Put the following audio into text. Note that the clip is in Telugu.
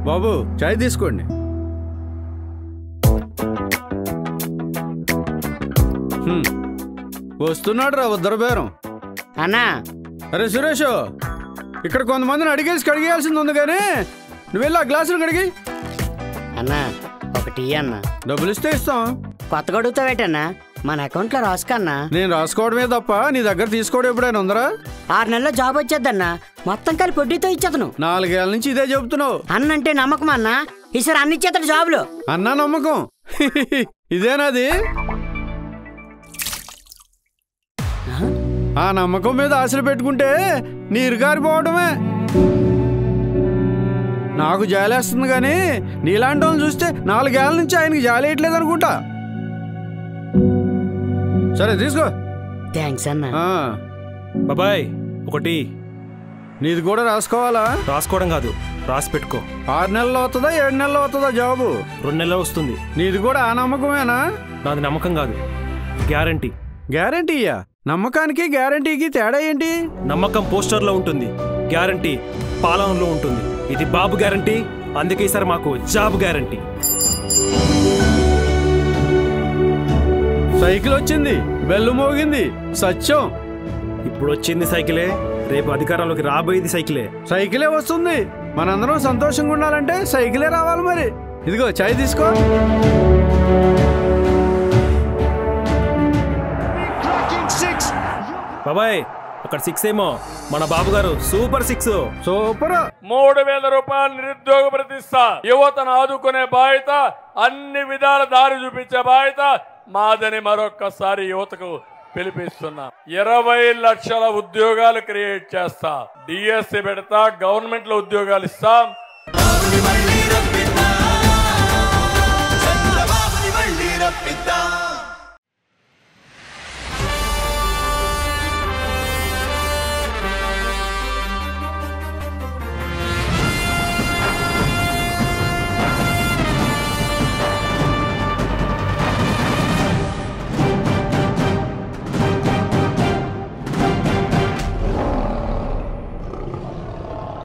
బాబు చాయ్ తీసుకోండి. వస్తున్నాడు రా ఉద్దర బేరం. అన్నా అరే సురేష్, ఇక్కడ కొంతమందిని అడిగేసి కడిగేయాల్సింది ఉంది కానీ నువ్వు వెళ్ళి ఆ గ్లాసులు కడిగి. అన్నా ఒకటి అన్నా. డబ్బులు ఇస్తే ఇస్తాం. కొత్తగా అడుగుతావేటన్నా? మన అకౌంట్లో రాసుకన్నా. నేను రాసుకోవడమే తప్ప నీ దగ్గర తీసుకోవడం ఎప్పుడైనా ఉందరా? 6 నెలల్లో జాబ్ వచ్చేద్దన్నా. మొత్తం కలిపి వడ్డీతో ఇచ్చేతను. 4 ఏళ్ళ నుంచి ఇదే చెబుతున్నావు. అన్నంటే నమ్మకం అన్నా. ఈసారి అన్ని ఇచ్చేతడు జాబులు. అన్నా నమ్మకం ఇదేనాది? ఆ నమ్మకం మీద ఆశలు పెట్టుకుంటే నీరు గారిపోవడమే. నాకు జాలేస్తుంది కానీ నీలాంటి వాళ్ళని చూస్తే 4 ఏళ్ళ నుంచి ఆయనకి జాలేయట్లేదు అనుకుంటా. సరే తీసుకో. థ్యాంక్స్ అన్నా. బాబాయ్ ఒకటి. నీది కూడా రాసుకోవాలా? రాసుకోవడం కాదు, రాసి పెట్టుకో. 6 నెలలు అవుతుందా 7 నెలలు అవుతుందా జాబు? 2 నెలలు వస్తుంది. నీది కూడా ఆ నమ్మకమేనా? నాది నమ్మకం కాదు, గ్యారంటీ. గ్యారంటీయా? నమ్మకానికి గ్యారంటీకి తేడా ఏంటి? నమ్మకం పోస్టర్లో ఉంటుంది, గ్యారంటీ పాలనలో ఉంటుంది. ఇది బాబు గ్యారంటీ, అందుకే ఈసారి మాకు జాబ్ గ్యారంటీ. సైకిల్ వచ్చింది, బెల్లు మోగింది, సత్యం. ఇప్పుడు వచ్చింది సైకిలే, రేపు అధికారంలోకి రాబోయేది సైకిలే. సైకిలే వస్తుంది. మనందరం సంతోషంగా ఉండాలంటే సైకిలే రావాలి. మరి ఇదిగో చాయ్ తీసుకో. బాబాయ్ అక్కడ 6 ఏమో, మన బాబు గారు సూపర్ 6. సూపర్. 3000 రూపాయలు నిరుద్యోగ ప్రతిష్ట. యువతను ఆదుకునే బాధ్యత, అన్ని విధాల దారి చూపించే బాధ్యత మాదని మరొక్కసారి యువతకు పిలిపిస్తున్నా. 20 లక్షల ఉద్యోగాలు క్రియేట్ చేస్తా. డిఎస్సి పెడతా, గవర్నమెంట్ లో ఉద్యోగాలు ఇస్తాం.